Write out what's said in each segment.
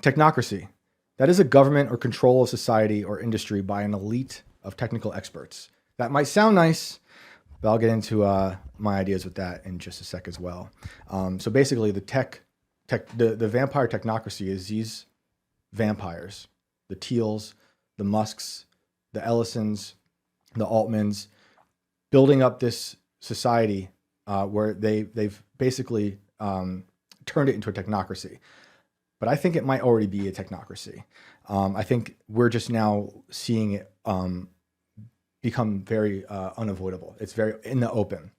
Technocracy. That is a government or control of society or industry by an elite of technical experts. That might sound nice, but I'll get into my ideas with that in just a sec as well. So basically, the vampire technocracy is these vampires, the Teals, the Musks, the Ellisons, the Altmans, building up this society where they've basically turned it into a technocracy. But I think it might already be a technocracy. I think we're just now seeing it become very unavoidable. It's very in the open.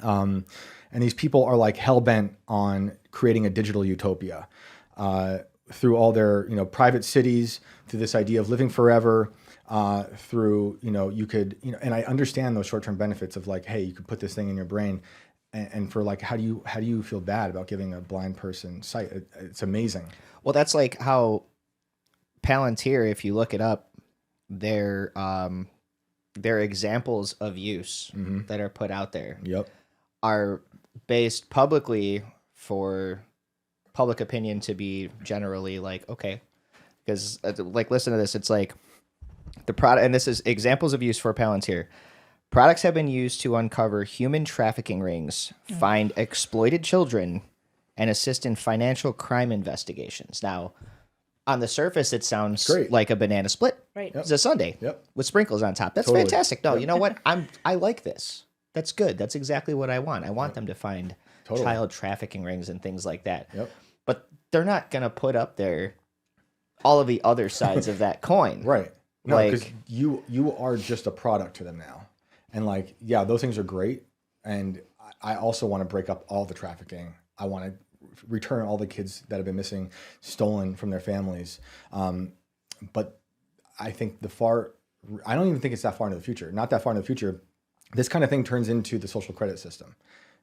And these people are like hell-bent on creating a digital utopia through all their private cities, through this idea of living forever, through, you could, and I understand those short-term benefits of like, hey, you could put this thing in your brain. And for like, how do you feel bad about giving a blind person sight? It's amazing. Well, that's like how Palenteer, if you look it up, they're examples of use that are put out there. Yep. Are based publicly for public opinion to be generally like, okay, because like, listen to this. It's like the product, and this is examples of use for Palenteer. Products have been used to uncover human trafficking rings, find exploited children, and assist in financial crime investigations. Now, on the surface, it sounds great. Like a banana split. Right. It's a sundae with sprinkles on top. That's Totally. fantastic. No, you know what? I like this. That's good. That's exactly what I want. I want them to find child trafficking rings and things like that. Yep. But they're not going to put up there all of the other sides of that coin. Right. No, Like- because you are just a product to them now. And like, yeah, those things are great. And I also want to break up all the trafficking. I want to return all the kids that have been missing, stolen from their families. But I think I don't even think it's that far into the future. Not that far into the future. This kind of thing turns into the social credit system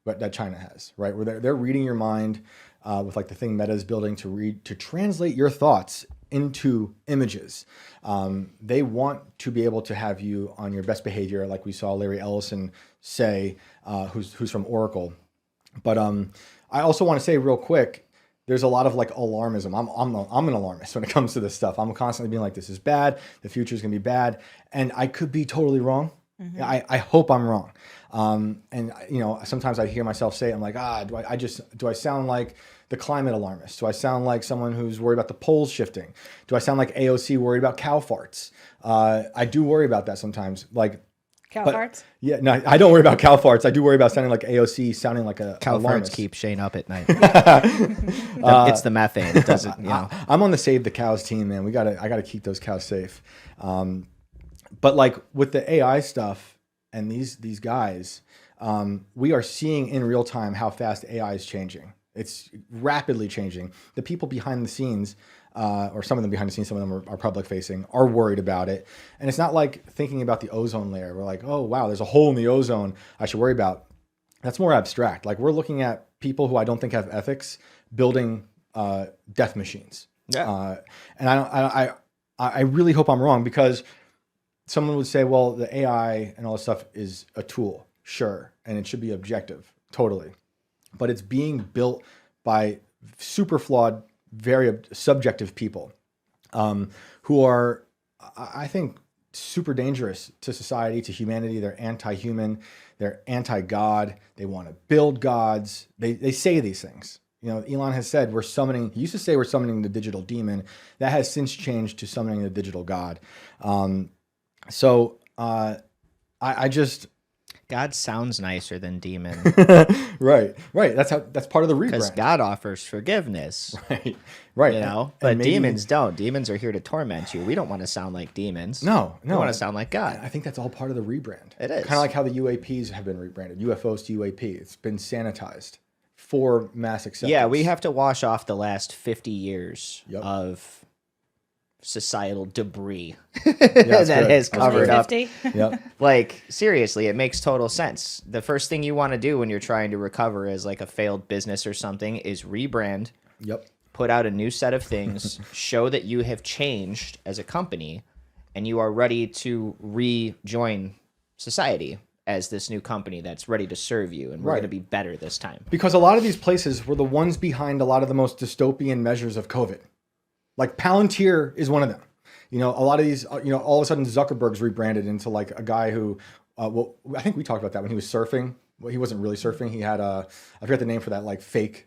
that China has, right? Where they're reading your mind with like the thing Meta is building to translate your thoughts into images. They want to be able to have you on your best behavior, like we saw Larry Ellison say, who's from Oracle. But I also want to say real quick, there's a lot of like alarmism. I'm an alarmist when it comes to this stuff. I'm constantly being like, this is bad. The future is going to be bad. And I could be totally wrong. Mm-hmm. I hope I'm wrong. And sometimes I hear myself say, I'm like, do I sound like the climate alarmist? Do I sound like someone who's worried about the poles shifting? Do I sound like AOC worried about cow farts? I do worry about that sometimes. Like Cow farts? Yeah, no, I don't worry about cow farts. I do worry about sounding like AOC, sounding like a Cow alarmist. farts keep Shane up at night. It's the methane. It doesn't, I'm on the Save the Cows team, man. I gotta keep those cows safe. But like with the AI stuff and these guys, we are seeing in real time how fast AI is changing. It's rapidly changing. The people behind the scenes, or some of them behind the scenes, some of them are public facing, are worried about it. And it's not like thinking about the ozone layer. We're like, oh, wow, there's a hole in the ozone I should worry about. That's more abstract. Like we're looking at people who I don't think have ethics building death machines. Yeah. And I really hope I'm wrong, because someone would say, well, the AI and all this stuff is a tool. Sure. And it should be objective. Totally. But it's being built by super flawed, very subjective people who are, I think, super dangerous to society, to humanity. They're anti-human. They're anti-God. They want to build gods. They say these things. Elon has said he used to say we're summoning the digital demon. That has since changed to summoning the digital God. So I just... God sounds nicer than demon. Right. That's part of the rebrand. Because God offers forgiveness. Right. But demons don't. Demons are here to torment you. We don't want to sound like demons. No. We want to sound like God. I think that's all part of the rebrand. It is. Kind of like how the UAPs have been rebranded. UFOs to UAP. It's been sanitized for mass acceptance. Yeah, we have to wash off the last 50 years of societal debris that has covered up. Yep. Like, seriously, it makes total sense. The first thing you want to do when you're trying to recover as like a failed business or something is rebrand. Yep. Put out a new set of things, show that you have changed as a company, and you are ready to rejoin society as this new company that's ready to serve you, and we're going to be better this time. Because a lot of these places were the ones behind a lot of the most dystopian measures of COVID. Like Palanteer is one of them. You know, a lot of these, you know, all of a sudden Zuckerberg's rebranded into like a guy who, well, I think we talked about that when he was surfing. Well, he wasn't really surfing. He had I forget the name for that like fake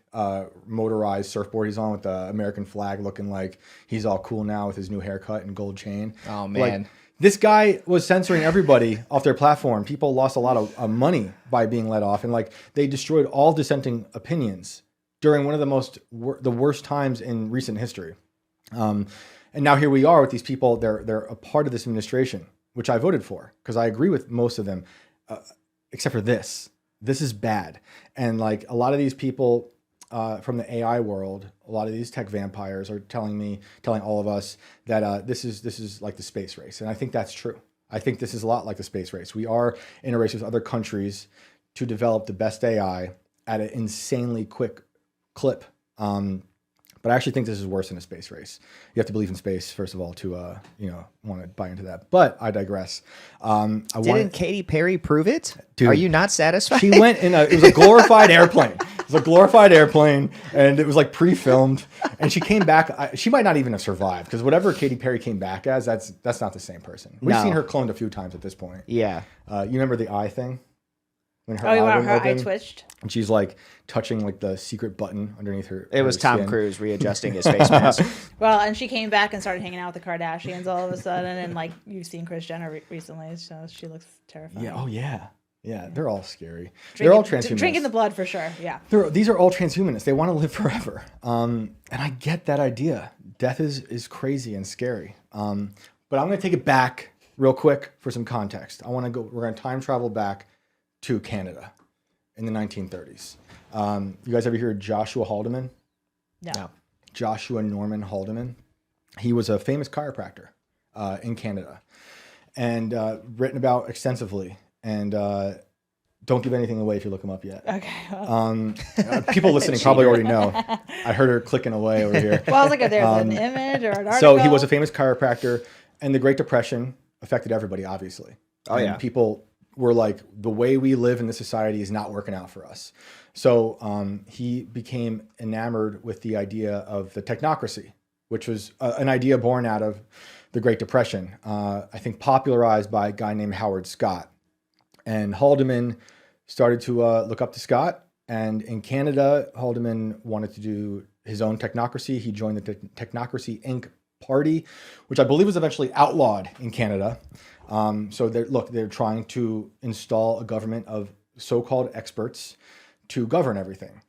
motorized surfboard he's on with the American flag, looking like he's all cool now with his new haircut and gold chain. Oh man. Like, this guy was censoring everybody off their platform. People lost a lot of money by being let off, and like they destroyed all dissenting opinions during one of the worst times in recent history. And now here we are with these people. They're a part of this administration, which I voted for because I agree with most of them, except for this. This is bad, and like a lot of these people from the AI world, a lot of these tech vampires are telling all of us that this is like the space race, and I think that's true. I think this is a lot like the space race. We are in a race with other countries to develop the best AI at an insanely quick clip. But I actually think this is worse than a space race. You have to believe in space, first of all, to want to buy into that. But I digress. Didn't Katy Perry prove it? Dude, are you not satisfied? She went it was a glorified airplane. It was a glorified airplane, and it was like pre-filmed. And she came back. She might not even have survived because whatever Katy Perry came back as, that's not the same person. We've seen her cloned a few times at this point. Yeah. You remember the eye thing? When her eye twitched. And she's like touching like the secret button underneath her. It was Tom Cruise readjusting his face mask. Well, and she came back and started hanging out with the Kardashians all of a sudden, and like you've seen Kris Jenner recently, so she looks terrifying. Yeah. Oh yeah. Yeah. They're all scary. They're all transhumanists. Drinking the blood for sure. Yeah. These are all transhumanists. They want to live forever. And I get that idea. Death is crazy and scary. But I'm going to take it back real quick for some context. We're going to time travel back to Canada in the 1930s. You guys ever hear of Joshua Haldeman? No. Joshua Norman Haldeman. He was a famous chiropractor in Canada and written about extensively. And don't give anything away if you look him up yet. Okay. People listening probably already know. I heard her clicking away over here. Well, I was like, if there's an image or an article. So he was a famous chiropractor, and the Great Depression affected everybody, obviously. And people were like, the way we live in this society is not working out for us. So he became enamored with the idea of the technocracy, which was an idea born out of the Great Depression, I think popularized by a guy named Howard Scott. And Haldeman started to look up to Scott. And in Canada, Haldeman wanted to do his own technocracy. He joined the Technocracy Inc. party, which I believe was eventually outlawed in Canada. So they're trying to install a government of so-called experts to govern everything,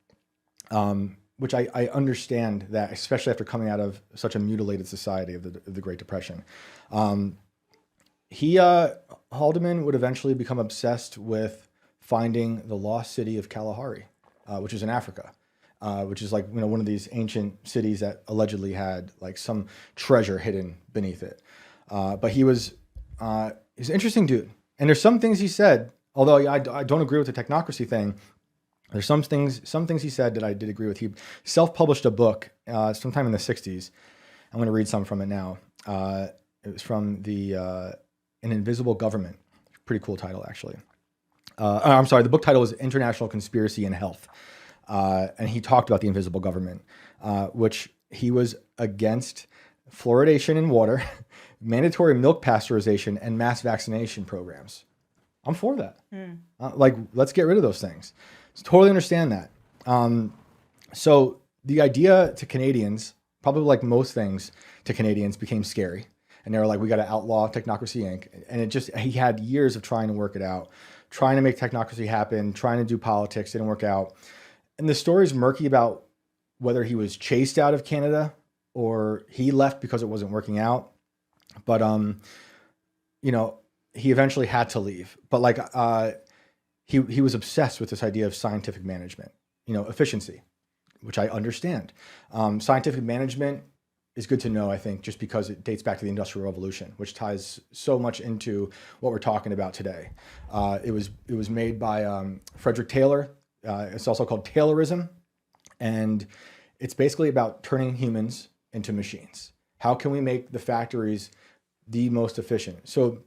which I understand that, especially after coming out of such a mutilated society of the Great Depression. Haldeman would eventually become obsessed with finding the lost city of Kalahari, which is in Africa. Which is like one of these ancient cities that allegedly had like some treasure hidden beneath it. But he's an interesting dude, and there's some things he said. Although I don't agree with the technocracy thing, there's some things he said that I did agree with. He self-published a book sometime in the '60s. I'm going to read some from it now. It was from An Invisible Government. Pretty cool title, actually. I'm sorry. The book title was International Conspiracy in Health. And he talked about the invisible government, which he was against fluoridation in water, mandatory milk pasteurization, and mass vaccination programs. I'm for that. Let's get rid of those things. Totally understand that. So the idea to Canadians, probably like most things to Canadians, became scary. And they were like, we got to outlaw Technocracy Inc. And he had years of trying to work it out, trying to make technocracy happen, trying to do politics, didn't work out. And the story's murky about whether he was chased out of Canada or he left because it wasn't working out. But, he eventually had to leave. But he was obsessed with this idea of scientific management, efficiency, which I understand. Scientific management is good to know, I think, just because it dates back to the Industrial Revolution, which ties so much into what we're talking about today. It was made by Frederick Taylor. It's also called Taylorism, and it's basically about turning humans into machines. How can we make the factories the most efficient? So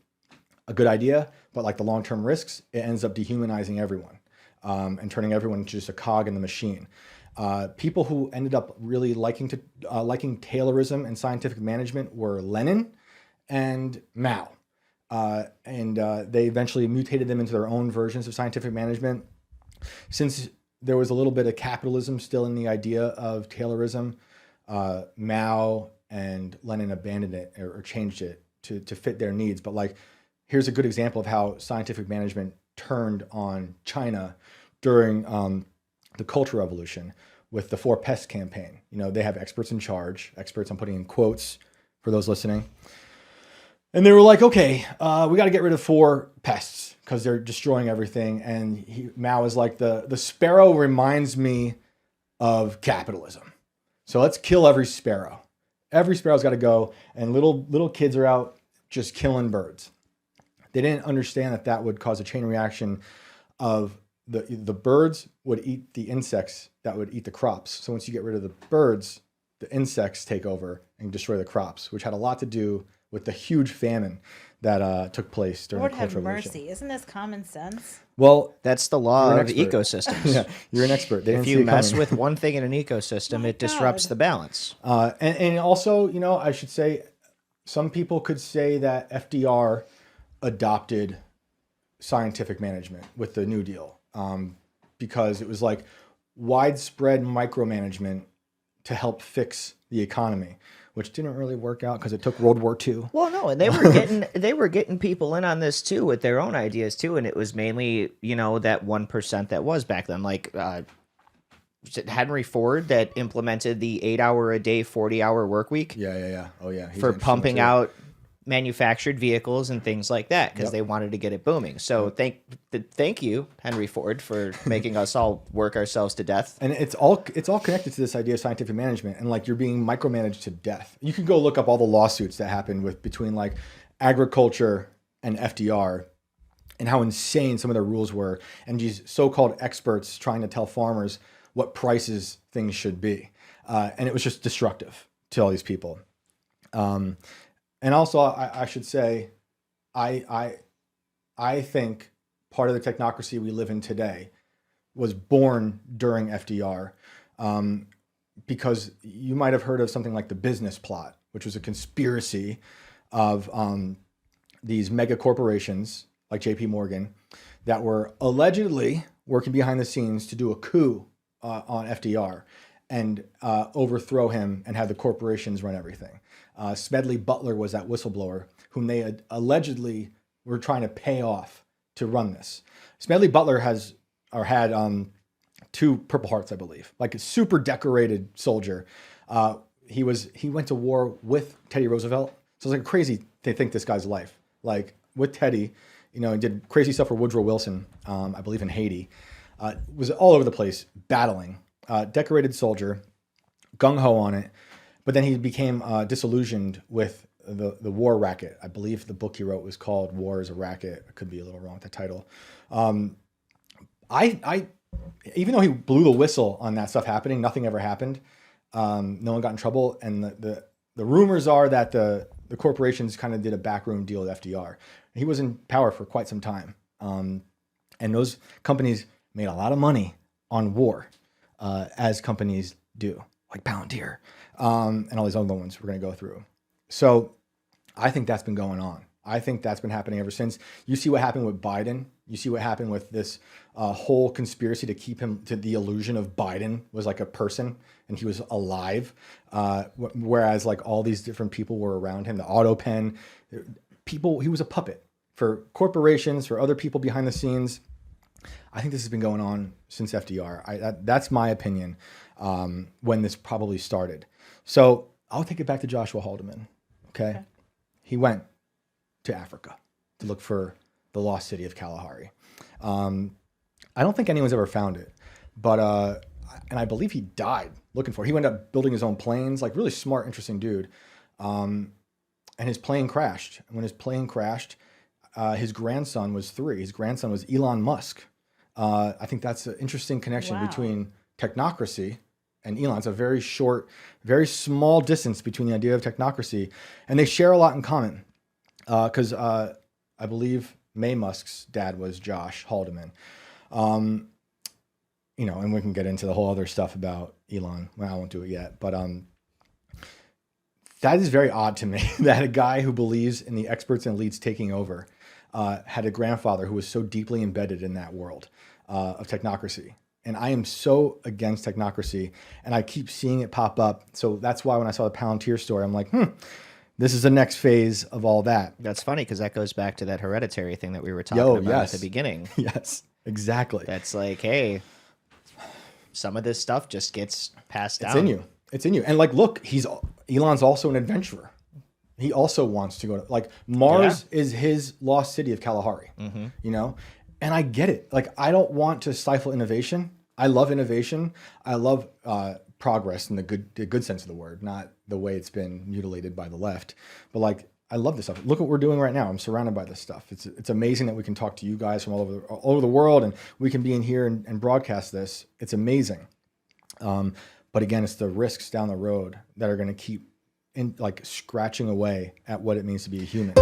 a good idea, but like the long-term risks, it ends up dehumanizing everyone and turning everyone into just a cog in the machine. People who ended up really liking Taylorism and scientific management were Lenin and Mao. They eventually mutated them into their own versions of scientific management. Since there was a little bit of capitalism still in the idea of Taylorism, Mao and Lenin abandoned it or changed it to fit their needs. But like, here's a good example of how scientific management turned on China during the Cultural Revolution with the Four Pests campaign. You know, they have experts in charge, experts, I'm putting in quotes for those listening. And they were like, okay, we got to get rid of 4 pests because they're destroying everything. And Mao is like, the sparrow reminds me of capitalism. So let's kill every sparrow. Every sparrow's got to go. And little kids are out just killing birds. They didn't understand that would cause a chain reaction of the birds would eat the insects that would eat the crops. So once you get rid of the birds, the insects take over and destroy the crops, which had a lot to do with the huge famine that took place during Lord the have Cultural Revolution. mercy. Isn't this common sense? Well, That's the law You're an of expert. ecosystems. yeah, you're an expert. They didn't If see you it mess coming. with one thing in an ecosystem, My it disrupts God. the balance. And also, you know, I should say, some people could say that FDR adopted scientific management with the New Deal because it was like widespread micromanagement to help fix the economy, which didn't really work out because it took World War II. Well, no, and they were getting people in on this too with their own ideas too, and it was mainly, you know, that 1% that was back then, like was it Henry Ford that implemented the 8-hour a day, 40-hour work week Yeah. Oh, yeah. He's for interesting pumping too. out manufactured vehicles and things like that because Yep. they wanted to get it booming. So thank you, Henry Ford, for making us all work ourselves to death. And it's all connected to this idea of scientific management, and like you're being micromanaged to death. You can go look up all the lawsuits that happened between like agriculture and FDR, and how insane some of their rules were, and these so-called experts trying to tell farmers what prices things should be, and it was just destructive to all these people. And also, I should say, I think part of the technocracy we live in today was born during FDR, because you might have heard of something like the business plot, which was a conspiracy of these mega corporations like J.P. Morgan that were allegedly working behind the scenes to do a coup on FDR and overthrow him and have the corporations run everything. Smedley Butler was that whistleblower whom they allegedly were trying to pay off to run this. Smedley Butler had 2 Purple Hearts, I believe, like a super decorated soldier. He went to war with Teddy Roosevelt. So it's like crazy to think this guy's life. Like with Teddy, you know, he did crazy stuff for Woodrow Wilson, I believe in Haiti. Was all over the place battling. Decorated soldier, gung-ho on it. But then he became disillusioned with the war racket. I believe the book he wrote was called War is a Racket. I could be a little wrong with the title. I even though he blew the whistle on that stuff happening, nothing ever happened. No one got in trouble. And the rumors are that the corporations kind of did a backroom deal with FDR. He was in power for quite some time. And those companies made a lot of money on war, as companies do, like Palenteer, and all these other ones we're going to go through. So I think that's been going on. I think that's been happening ever since. You see what happened with Biden. You see what happened with this whole conspiracy to keep him to the illusion of Biden was like a person and he was alive. Whereas like all these different people were around him, the auto pen, people, he was a puppet for corporations, for other people behind the scenes. I think this has been going on since FDR. That's my opinion when this probably started. So I'll take it back to Joshua Haldeman. Okay. He went to Africa to look for the lost city of Kalahari. I don't think anyone's ever found it, but and I believe he died looking for it. He ended up building his own planes, like really smart, interesting dude. And his plane crashed. And when his plane crashed, his grandson was 3. His grandson was Elon Musk. I think that's an interesting connection between technocracy and Elon. It's a very short, very small distance between the idea of technocracy, and they share a lot in common. Because I believe May Musk's dad was Josh Haldeman. you know, and we can get into the whole other stuff about Elon. Well, I won't do it yet, but that is very odd to me that a guy who believes in the experts and elites taking over had a grandfather who was so deeply embedded in that world of technocracy. And I am so against technocracy, and I keep seeing it pop up. So that's why when I saw the Palantir story, I'm like, this is the next phase of all that. That's funny because that goes back to that hereditary thing that we were talking about at the beginning. Yes, exactly. That's like, hey, some of this stuff just gets passed down. It's in you. It's in you. And like, look, Elon's also an adventurer. He also wants to go to, like, Mars is his lost city of Kalahari, you know? And I get it. Like, I don't want to stifle innovation. I love innovation. I love progress in the good sense of the word, not the way it's been mutilated by the left. But like, I love this stuff. Look what we're doing right now. I'm surrounded by this stuff. It's amazing that we can talk to you guys from all over the world, and we can be in here and broadcast this. It's amazing. But again, it's the risks down the road that are going to keep scratching away at what it means to be a human.